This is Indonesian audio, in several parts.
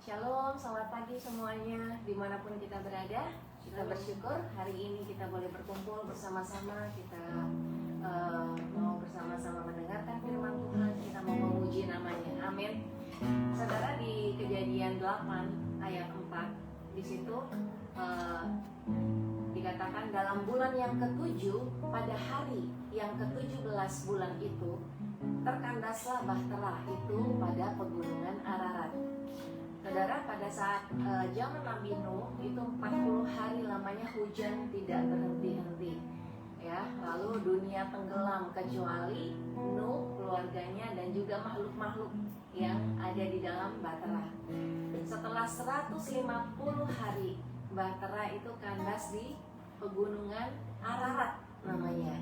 Shalom, selamat pagi semuanya, dimanapun kita berada. Kita bersyukur hari ini kita boleh berkumpul bersama-sama. Kita mau bersama-sama mendengarkan firman Tuhan. Kita mau memuji namanya, amin. Saudara, di Kejadian 8 ayat 4 di situ dikatakan dalam bulan yang ke-7, pada hari yang ke-17 bulan itu, terkandaslah bahtera itu pada pegunungan Ararat. Saudara, pada saat zaman Nabi Nuh itu 40 hari lamanya hujan tidak berhenti-henti, ya. Lalu dunia tenggelam kecuali Nuh, keluarganya, dan juga makhluk-makhluk yang ada di dalam bahtera. Setelah 150 hari, bahtera itu kandas di pegunungan Ararat namanya.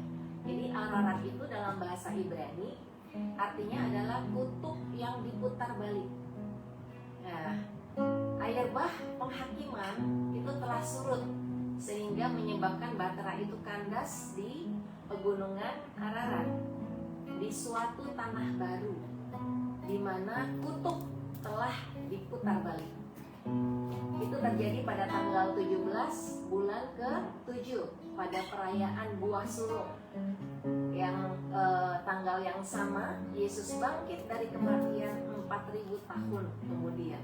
Jadi Ararat itu dalam bahasa Ibrani artinya adalah kutub yang diputar balik. Nah, air bah penghakiman itu telah surut sehingga menyebabkan bahtera itu kandas di pegunungan Ararat, di suatu tanah baru di mana kutub telah diputar balik. Itu terjadi pada tanggal 17 bulan ke-7 pada perayaan buah sulung. Yang tanggal yang sama Yesus bangkit dari kematian 4000 tahun kemudian.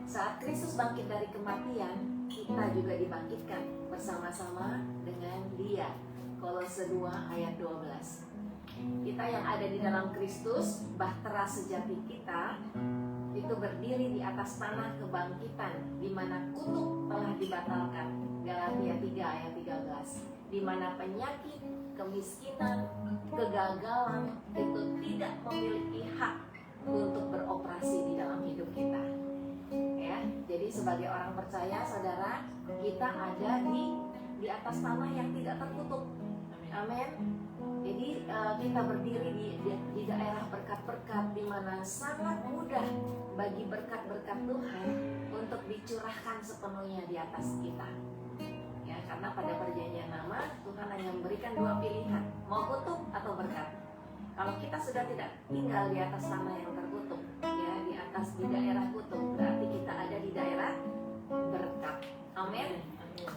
Saat Kristus bangkit dari kematian, kita juga dibangkitkan bersama-sama dengan Dia. Kolose 2 ayat 12. Kita yang ada di dalam Kristus, bahtera sejati kita itu berdiri di atas tanah kebangkitan, di mana kutub telah dibatalkan. Galatia 3 ayat 13. Di mana penyakit, kemiskinan, kegagalan itu tidak memiliki hak untuk beroperasi di dalam hidup kita. Ya, jadi sebagai orang percaya, saudara, kita ada di atas tanah yang tidak tertutup. Amin. Jadi kita berdiri di daerah berkat-berkat, di mana sangat mudah bagi berkat-berkat Tuhan untuk dicurahkan sepenuhnya di atas kita. Ya, karena pada perjanjian lama Tuhan hanya memberikan 2 pilihan, mau kutub atau berkat. Kalau kita sudah tidak tinggal di atas tanah yang tertutup, ya, di daerah kutub, berarti kita ada di daerah berkat. Amin.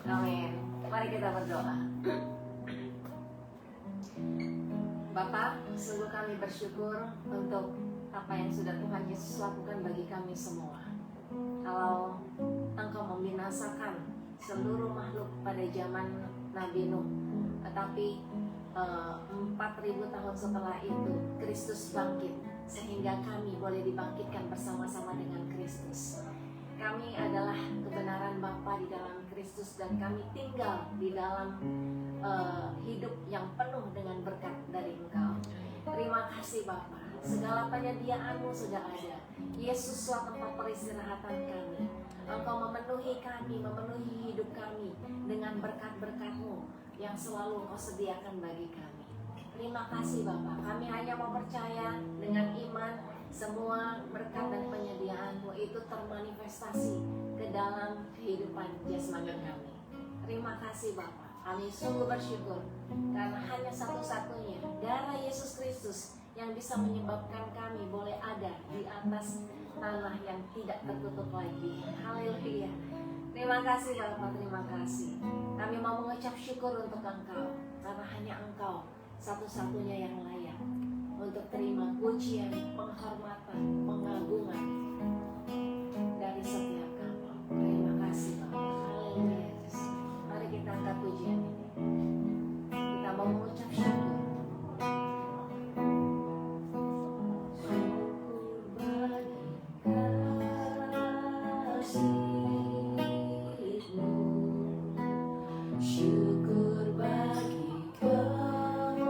Amin. Mari kita berdoa. Bapak, sungguh kami bersyukur untuk apa yang sudah Tuhan Yesus lakukan bagi kami semua. Kalau Engkau membinasakan seluruh makhluk pada zaman Nabi Nuh, tetapi 4000 tahun setelah itu Kristus bangkit, sehingga kami boleh dibangkitkan bersama-sama dengan Kristus. Kami adalah kebenaran Bapa di dalam Kristus, dan kami tinggal di dalam hidup yang penuh dengan berkat dari Engkau. Terima kasih Bapa, segala penyediaan-Mu sudah ada. Yesuslah tempat peristirahatan kami. Engkau memenuhi kami, memenuhi hidup kami dengan berkat-berkat-Mu yang selalu Engkau sediakan bagi kami. Terima kasih Bapa, kami hanya mau percaya dengan iman semua berkat dan penyediaan-Mu itu termanifestasi ke dalam kehidupan jasmani kami. Terima kasih Bapa, kami sungguh bersyukur karena hanya satu-satunya darah Yesus Kristus yang bisa menyebabkan kami boleh ada di atas tanah yang tidak tertutup lagi. Haleluya. Terima kasih Bapak, terima kasih. Kami mau mengucap syukur untuk Engkau, karena hanya Engkau satu-satunya yang layak untuk terima pujian, penghormatan, pengagungan dari setiap kami. Terima kasih Bapak. Haleluya. Mari kita angkat pujian ini. Kita mau mengucap syukur. Syukur bagi pengorbananmu.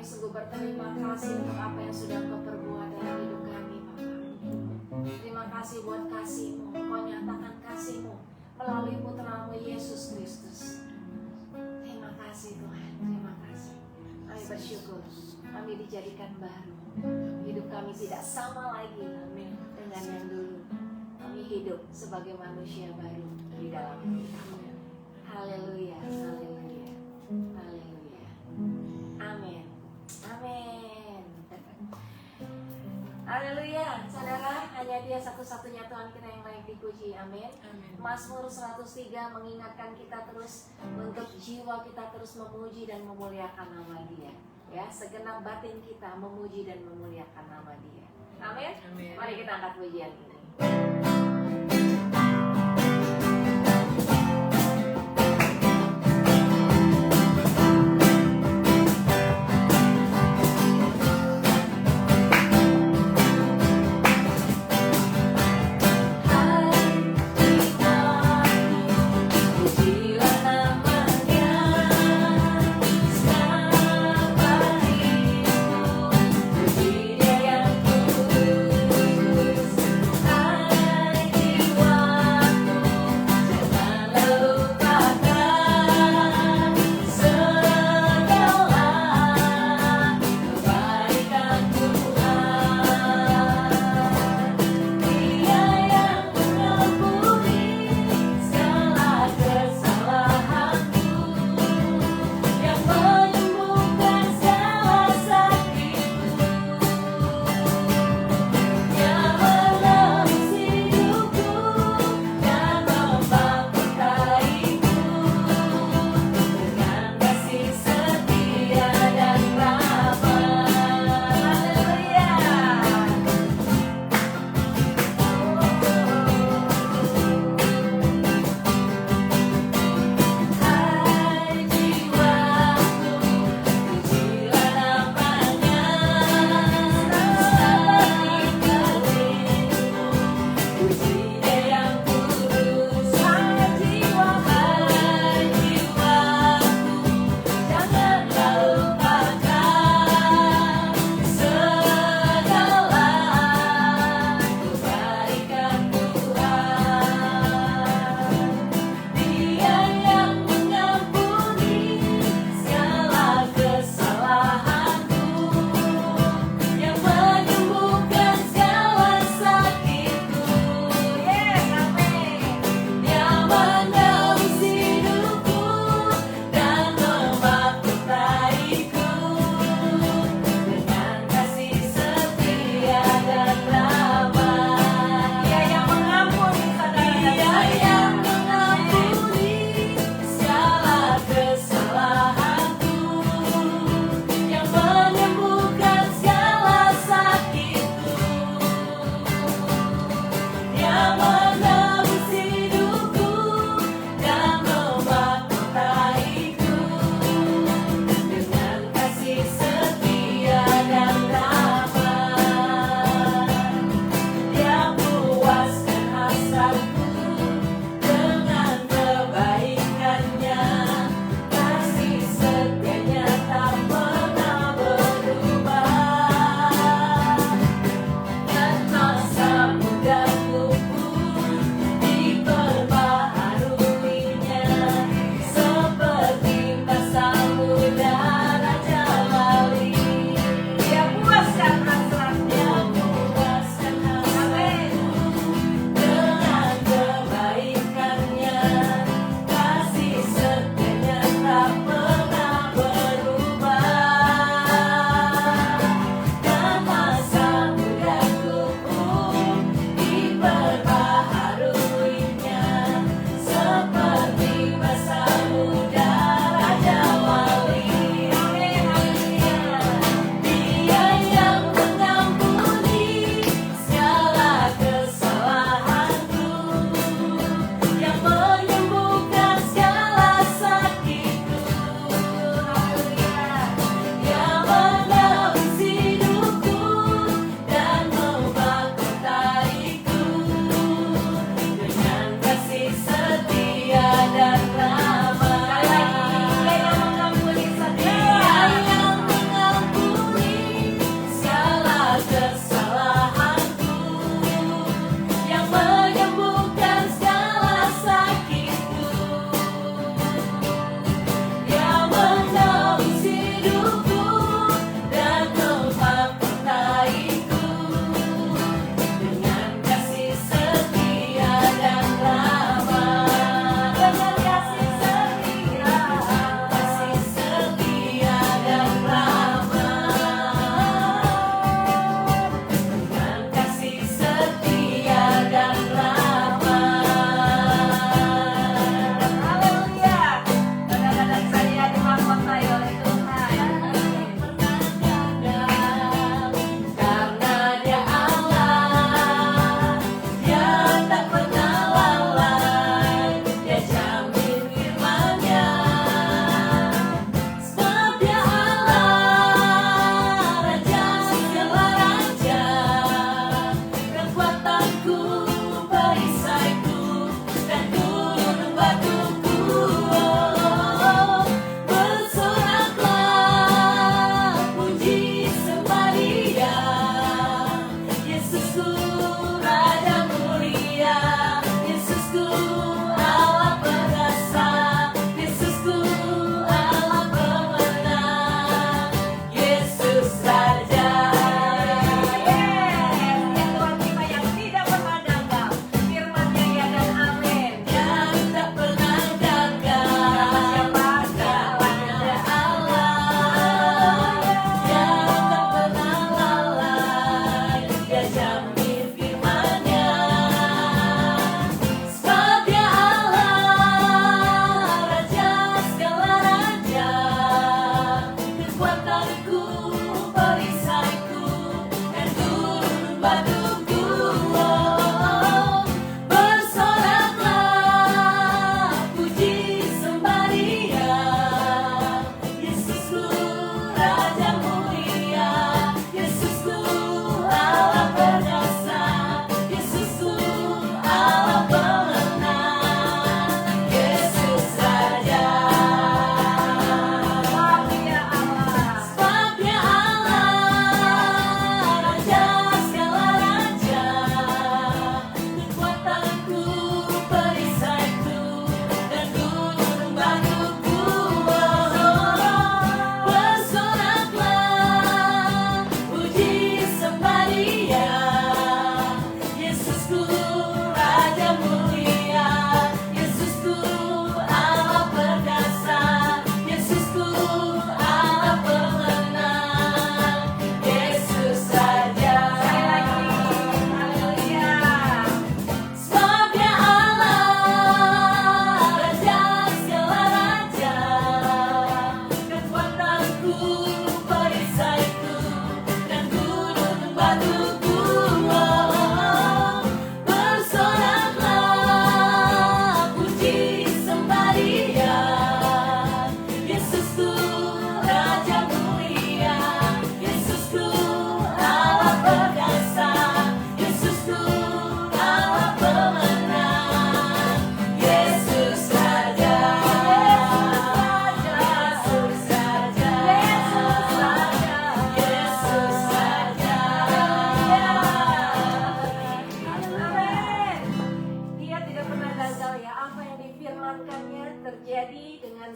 sungguh berterima kasih untuk apa yang sudah Engkau perbuat dalam hidup kami, Bapa. Terima kasih buat kasih-Mu. Engkau nyatakan kasih-Mu melalui putra-Mu Yesus Kristus. Terima kasih Tuhan, terima kasih. Kami bersyukur, kami dijadikan baru. Hidup kami tidak sama lagi dengan yang dulu. Kami hidup sebagai manusia baru di dalam Engkau. Haleluya, haleluya, haleluya. Amin, amin. Haleluya, saudara, hanya Dia satu-satunya Tuhan kita yang layak dipuji. Amin. Mazmur 103 mengingatkan kita terus untuk jiwa kita terus memuji dan memuliakan nama Dia. Ya, segenap batin kita memuji dan memuliakan nama Dia. Amin. Mari kita angkat pujian ini. Dia yang kudus,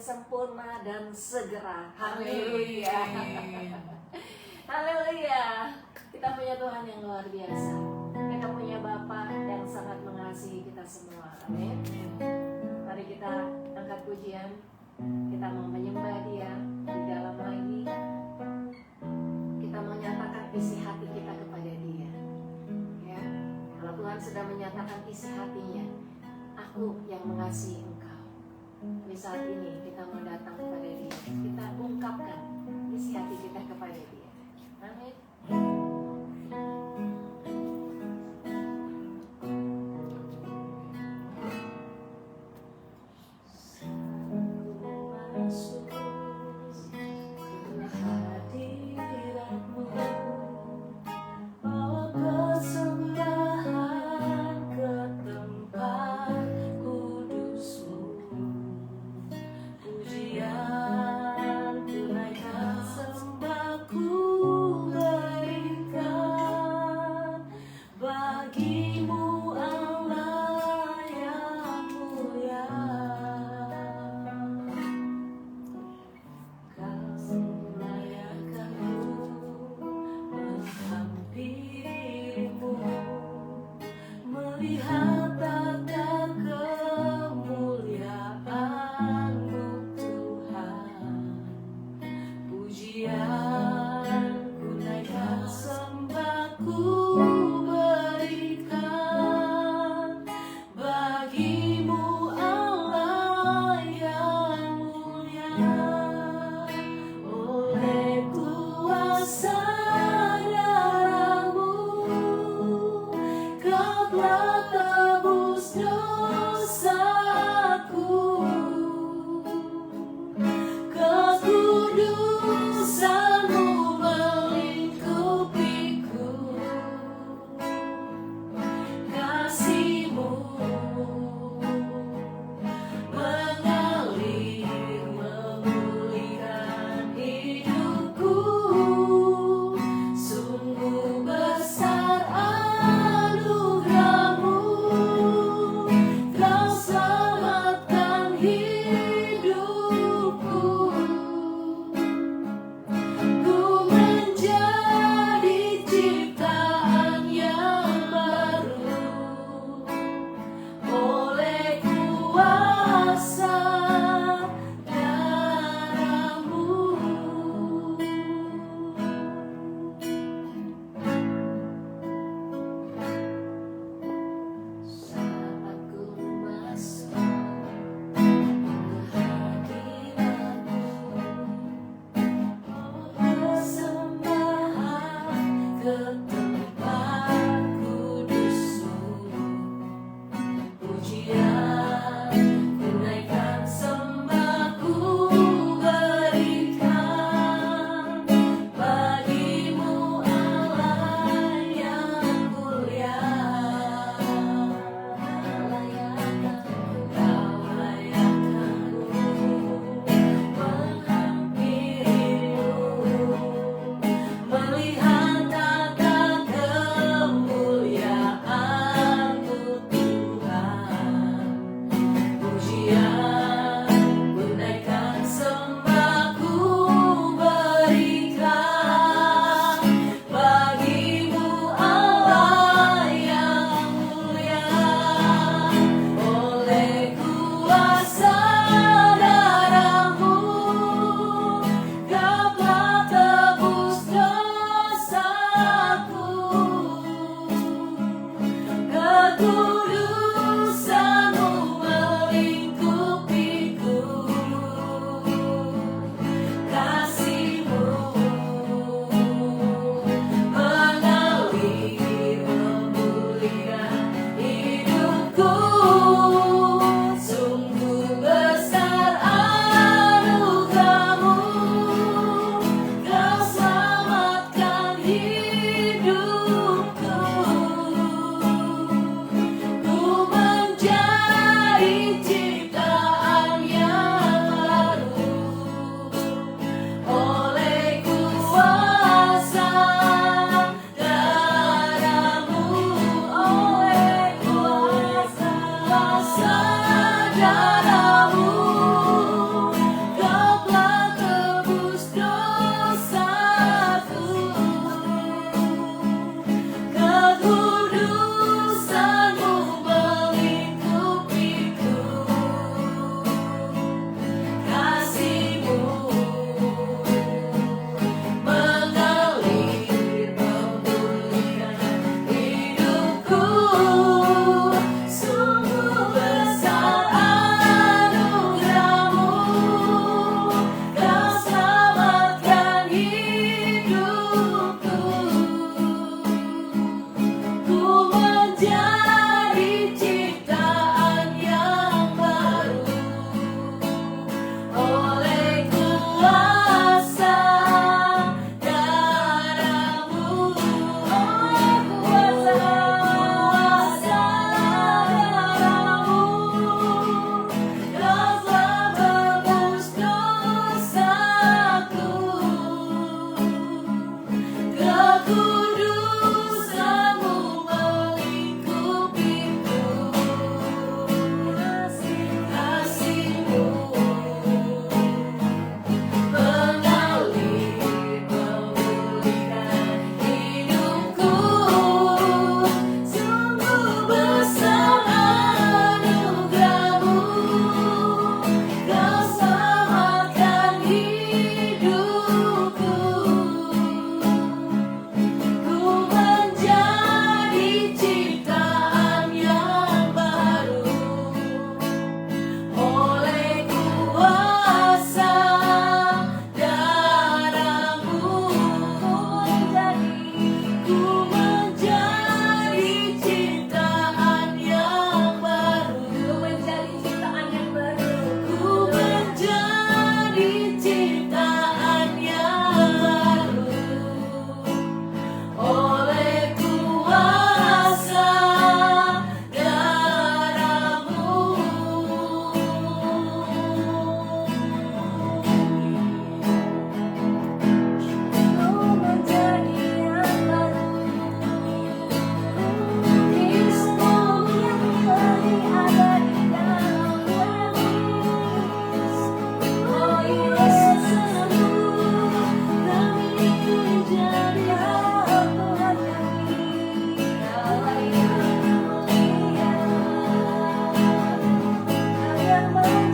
sempurna dan segera. Haleluya. Haleluya. Kita punya Tuhan yang luar biasa. Kita punya Bapa yang sangat mengasihi kita semua. Amin. Mari kita angkat pujian. Kita mau menyembah Dia di dalam lagi. Kita mau nyatakan isi hati kita kepada Dia. Ya. Kalau Tuhan sudah menyatakan isi hatinya, aku yang mengasihi engkau. Di saat ini kita mau datang kepada Dia. Kita ungkapkan isi hati kita kepada Dia. Amin. Ku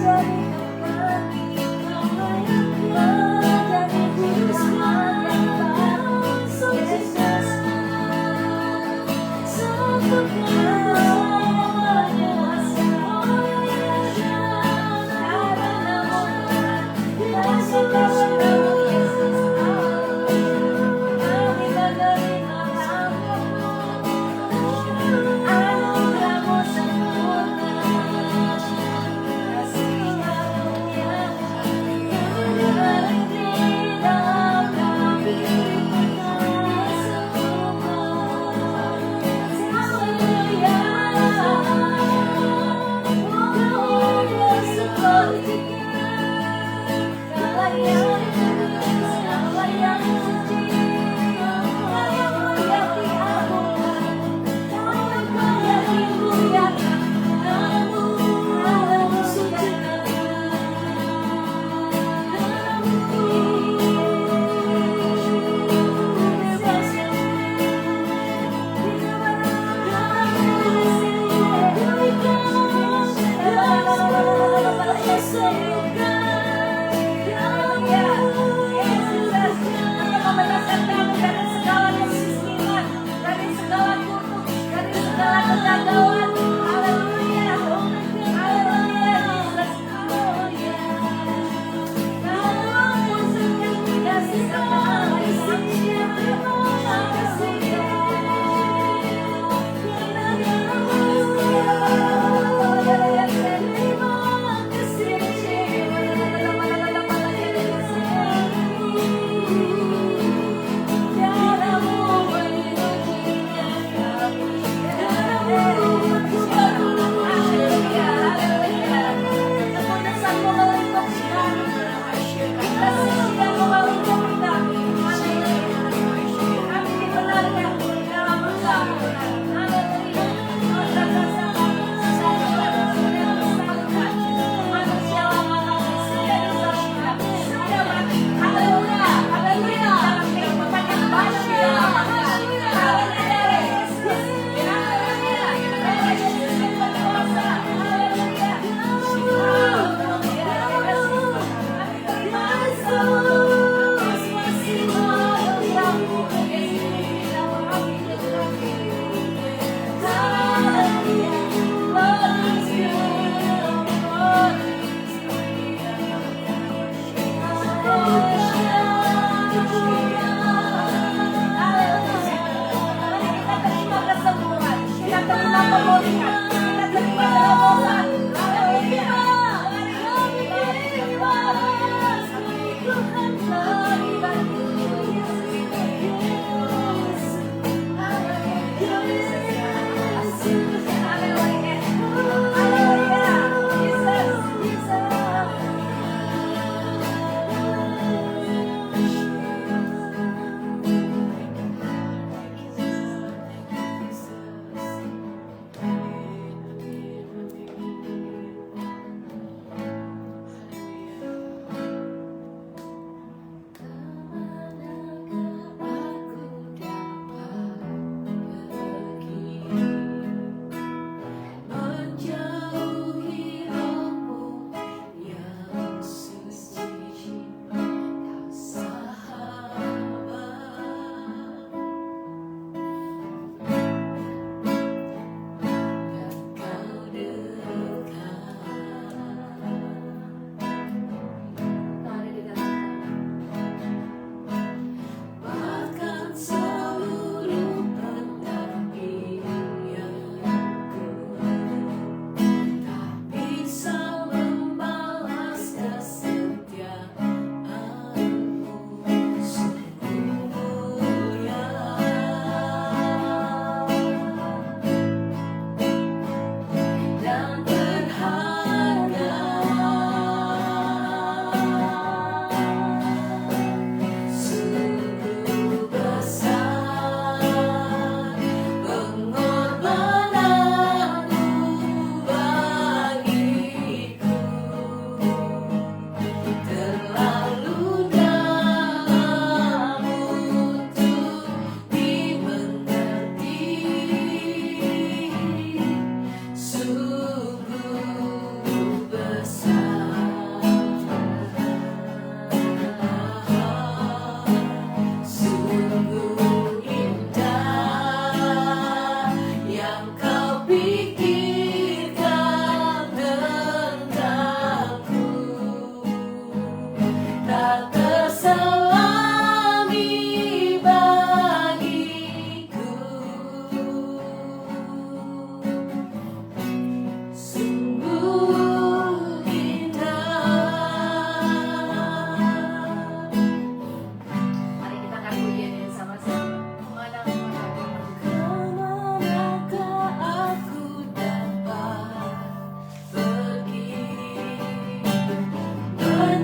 Terima kasih.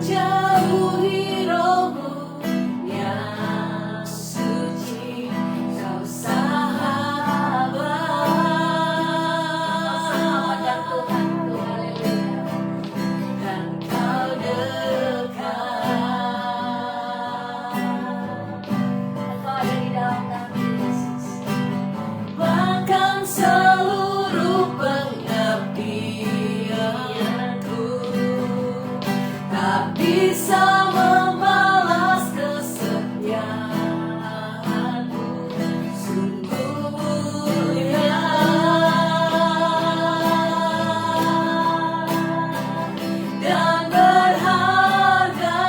menjauhi rohmu yang suci, kau sahabat. Kau sahabat dan Tuhanku, haleluya. Dan kau dekat, Engkau ada di dalam kami, Yesus. Bahkan seluruh pengabdianku tak bisa membalas kesetiaanmu. Sungguh mulia dan berharga,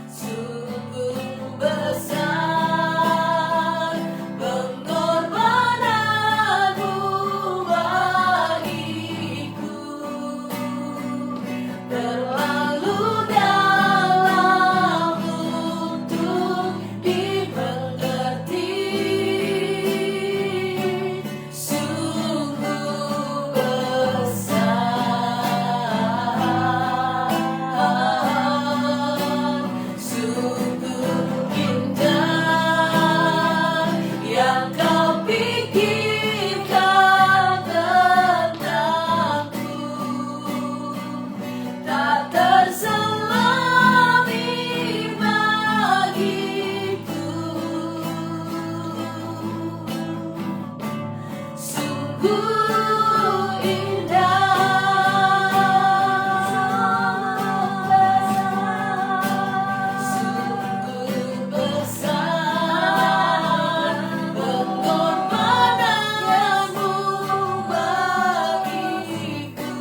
sungguh besar pengorbananmu bagiku, terlalu dalam untuk dimengerti, sungguh besar, sungguh indah yang kau pikirkan tentangku, tak terselami bagiku, sungguh indah, sungguh besar pengorbananmu bagiku,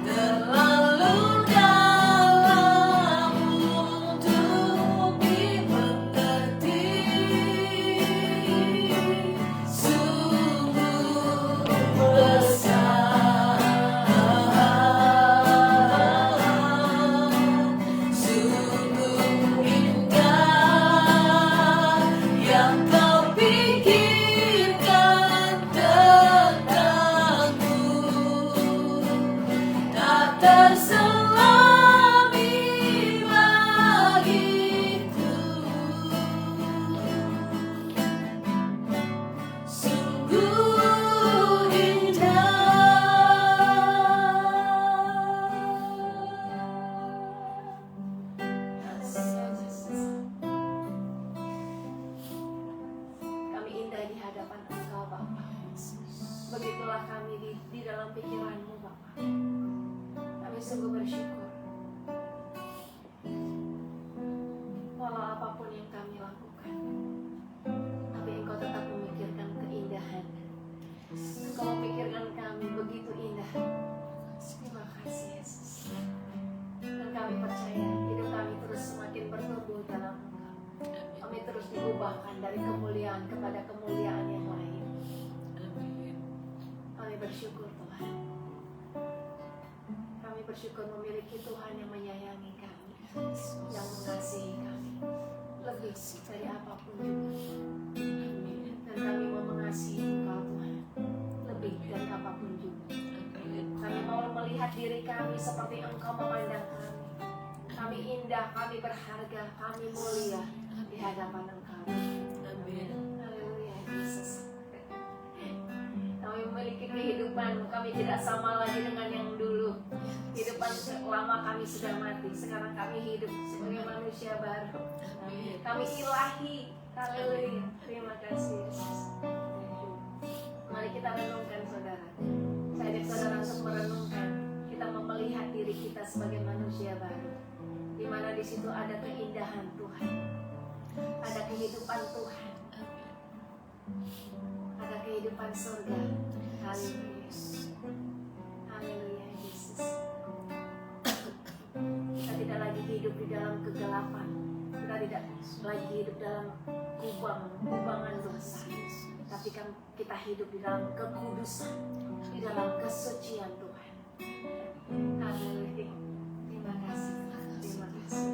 terlalu dalam untuk dimengerti, sungguh besar, sungguh indah yang kau pikirkan tentangku, tak terselami bagiku, sungguh Kami indah di hadapan Engkau, Bapa. Begitulah kami di dalam pikiran-Mu, Bapa. Kami sungguh bersyukur. Walau apapun yang kami lakukan, tapi Engkau tetap memikirkan keindahan. Engkau memikirkan kami begitu indah. Terima kasih, Yesus. Dan kami percaya hidup kami terus semakin bertumbuh dalam Engkau. Kami terus diubahkan dari kemuliaan kepada kemuliaan yang lain. Kami bersyukur, Tuhan. Kami bersyukur memiliki Tuhan yang menyayangi kami, yang mengasihi kami lebih dari apapun juga. Dan kami mau mengasihi Engkau, Tuhan, lebih dari apapun juga. Kami mau melihat diri kami seperti Engkau memandang kami. Kami indah, kami berharga, kami mulia di hadapan Engkau. Haleluya, Yesus. Kami memiliki kehidupan, kami tidak sama lagi dengan yang dulu. Kehidupan lama kami sudah mati, sekarang kami hidup sebagai manusia baru. Kami ilahi. Haleluya. Terima kasih, Yesus. Mari kita renungkan, saudara. Saya ajak saudara untuk merenungkan. Kita mau melihat diri kita sebagai manusia baru, di mana di situ ada keindahan Tuhan, ada kehidupan Tuhan, ada kehidupan surga. Haleluya. Haleluya, Yesus. Kita tidak lagi hidup di dalam kegelapan. Kita tidak lagi hidup dalam kubangan dosa. Tapi kan kita hidup di dalam kekudusan, di dalam kesucian Tuhan. Haleluya. Terima kasih. Terima kasih.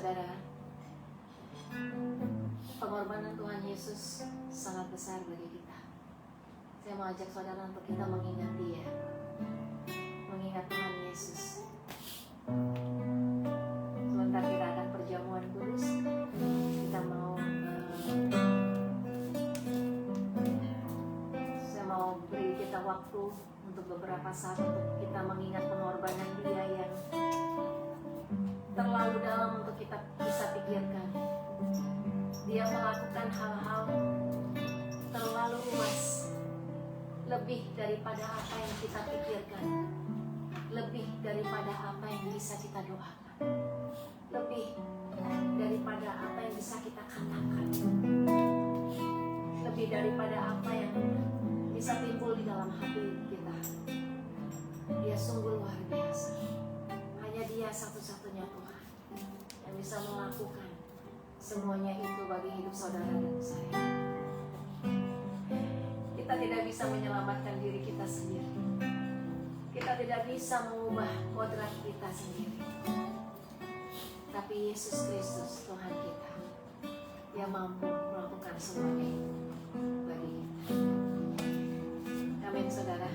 Saudara, pengorbanan Tuhan Yesus sangat besar bagi kita. Saya mau ajak saudara untuk kita mengingat Dia, mengingat Tuhan Yesus. Sebentar kita akan perjamuan kudus. Kita mau saya mau beri kita waktu untuk beberapa saat untuk kita mengingat pengorbanan Dia yang terlalu dalam untuk kita bisa pikirkan. Dia melakukan hal-hal terlalu luas, lebih daripada apa yang kita pikirkan, lebih daripada apa yang bisa kita doakan, lebih daripada apa yang bisa kita katakan, lebih daripada apa yang bisa timbul di dalam hati kita. Dia sungguh luar biasa. Hanya Dia satu-satunya Tuhan yang bisa melakukan semuanya itu bagi hidup saudara dan saya. Kita tidak bisa menyelamatkan diri kita sendiri. Kita tidak bisa mengubah kodrat kita sendiri. Tapi Yesus Kristus Tuhan kita, Dia mampu melakukan semuanya itu bagi kita. Amin, saudara.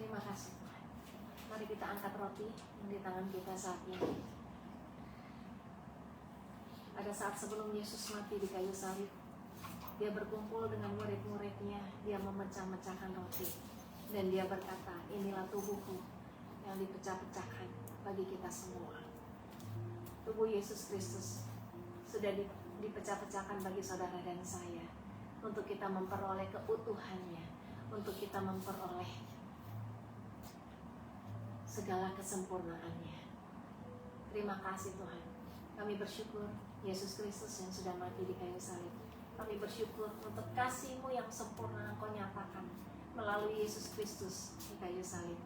Terima kasih Tuhan. Mari kita angkat roti yang di tangan kita saat ini. Pada saat sebelum Yesus mati di kayu salib, Dia berkumpul dengan murid-muridnya. Dia memecah-mecahkan roti dan Dia berkata, inilah tubuhku yang dipecah-pecahkan bagi kita semua. Tubuh Yesus Kristus sudah dipecah-pecahkan bagi saudara dan saya, untuk kita memperoleh keutuhannya, untuk kita memperoleh segala kesempurnaannya. Terima kasih Tuhan. Kami bersyukur Yesus Kristus yang sudah mati di kayu salib. Kami bersyukur untuk kasih-Mu yang sempurna Engkau nyatakan melalui Yesus Kristus di kayu salib.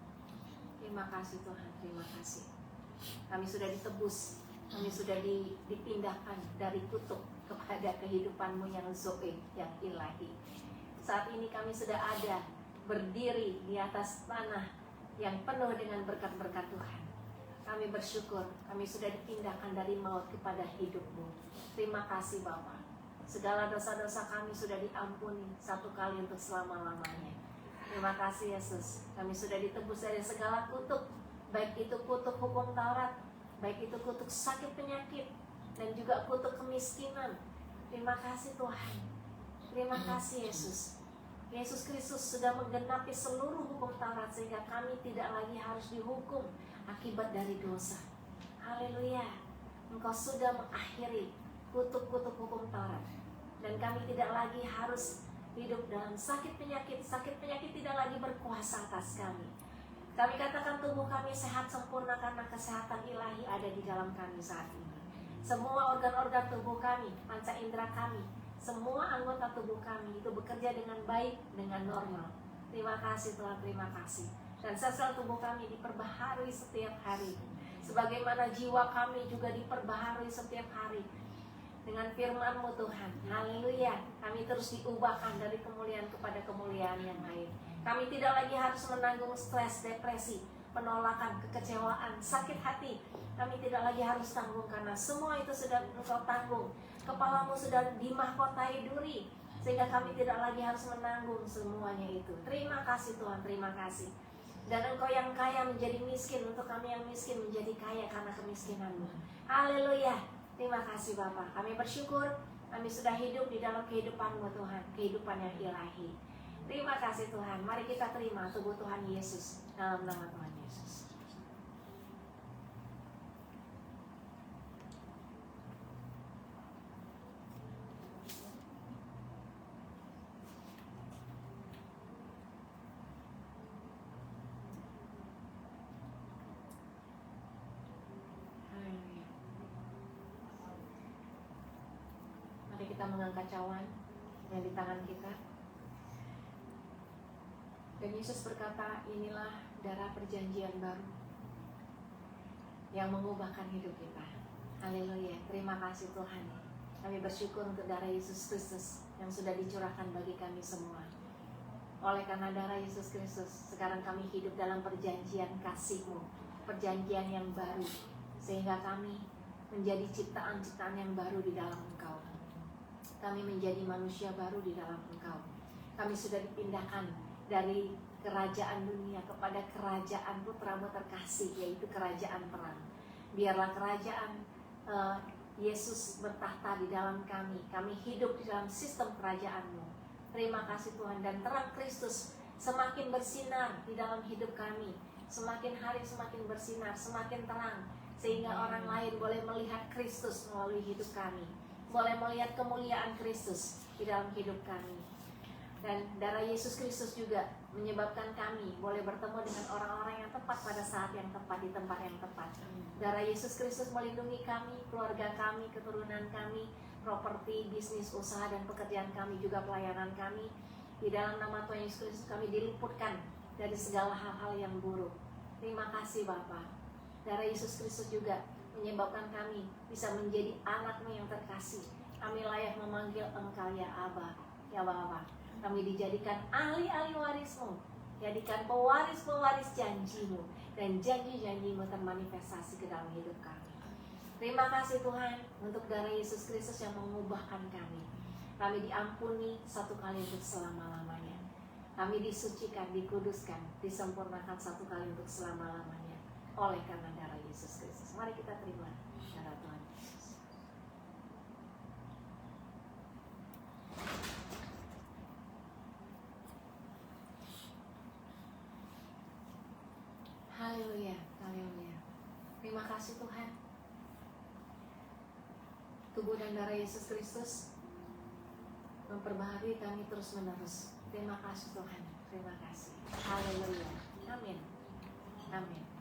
Terima kasih Tuhan, terima kasih. Kami sudah ditebus, kami sudah dipindahkan dari kutuk kepada kehidupan-Mu yang zoe, yang ilahi. Saat ini kami sudah ada, berdiri di atas tanah yang penuh dengan berkat-berkat Tuhan. Kami bersyukur, kami sudah dipindahkan dari maut kepada hidup-Mu. Terima kasih Bapa. Segala dosa-dosa kami sudah diampuni satu kali untuk selama-lamanya. Terima kasih Yesus. Kami sudah ditebus dari segala kutuk, baik itu kutuk hukum Taurat, baik itu kutuk sakit penyakit, dan juga kutuk kemiskinan. Terima kasih Tuhan. Terima kasih Yesus. Yesus Kristus sudah menggenapi seluruh hukum Taurat sehingga kami tidak lagi harus dihukum akibat dari dosa. Haleluya. Engkau sudah mengakhiri kutuk-kutuk hukum Taurat, dan kami tidak lagi harus hidup dalam sakit penyakit. Sakit penyakit tidak lagi berkuasa atas kami. Kami katakan tubuh kami sehat sempurna karena kesehatan ilahi ada di dalam kami saat ini. Semua organ-organ tubuh kami, panca indera kami, semua anggota tubuh kami itu bekerja dengan baik, dengan normal. Terima kasih Tuhan, terima kasih. Dan sel-sel tubuh kami diperbaharui setiap hari. Sebagaimana jiwa kami juga diperbaharui setiap hari dengan firman-Mu Tuhan. Haleluya. Kami terus diubahkan dari kemuliaan kepada kemuliaan yang lain. Kami tidak lagi harus menanggung stres, depresi, penolakan, kekecewaan, sakit hati. Kami tidak lagi harus tanggung karena semua itu sudah Engkau tanggung. Kepala-Mu sudah dimahkotai duri, sehingga kami tidak lagi harus menanggung semuanya itu. Terima kasih Tuhan, terima kasih. Dan Engkau yang kaya menjadi miskin, untuk kami yang miskin menjadi kaya karena kemiskinan-Mu. Haleluya. Terima kasih Bapa. Kami bersyukur kami sudah hidup di dalam kehidupan-Mu Tuhan, kehidupan yang ilahi. Terima kasih Tuhan. Mari kita terima tubuh Tuhan Yesus dalam nama Tuhan Yesus. Mari kita mengangkat cawan yang di tangan kita. Dan Yesus berkata, inilah darah perjanjian baru yang mengubahkan hidup kita. Haleluya, terima kasih Tuhan. Kami bersyukur untuk darah Yesus Kristus yang sudah dicurahkan bagi kami semua. Oleh karena darah Yesus Kristus, sekarang kami hidup dalam perjanjian kasih-Mu, perjanjian yang baru, sehingga kami menjadi ciptaan-ciptaan yang baru di dalam Engkau. Kami menjadi manusia baru di dalam Engkau. Kami sudah dipindahkan dari kerajaan dunia kepada kerajaan Putra-Mu terkasih, yaitu kerajaan terang. Biarlah kerajaan Yesus bertahta di dalam kami. Kami hidup di dalam sistem kerajaan-Mu. Terima kasih Tuhan. Dan terang Kristus semakin bersinar di dalam hidup kami. Semakin hari semakin bersinar, semakin terang, sehingga orang lain boleh melihat Kristus melalui hidup kami, boleh melihat kemuliaan Kristus di dalam hidup kami. Dan darah Yesus Kristus juga menyebabkan kami boleh bertemu dengan orang-orang yang tepat pada saat yang tepat, di tempat yang tepat. Darah Yesus Kristus melindungi kami, keluarga kami, keturunan kami, properti, bisnis, usaha, dan pekerjaan kami, juga pelayanan kami. Di dalam nama Tuhan Yesus Kristus kami diluputkan dari segala hal-hal yang buruk. Terima kasih Bapa. Darah Yesus Kristus juga menyebabkan kami bisa menjadi anak-Mu yang terkasih. Kami layak memanggil Engkau ya Aba, ya Bapa. Kami dijadikan ahli-ahli waris-Mu, jadikan pewaris-pewaris janji-Mu, dan janji-janji-Mu termanifestasi ke dalam hidup kami. Terima kasih Tuhan untuk darah Yesus Kristus yang mengubahkan kami. Kami diampuni satu kali untuk selama-lamanya. Kami disucikan, dikuduskan, disempurnakan satu kali untuk selama-lamanya oleh karena darah Yesus Kristus. Mari kita terima darah Tuhan Yesus. Haleluya, haleluya. Terima kasih Tuhan. Tubuh dan darah Yesus Kristus memperbaharui kami terus-menerus. Terima kasih Tuhan, terima kasih. Haleluya, amin, amin.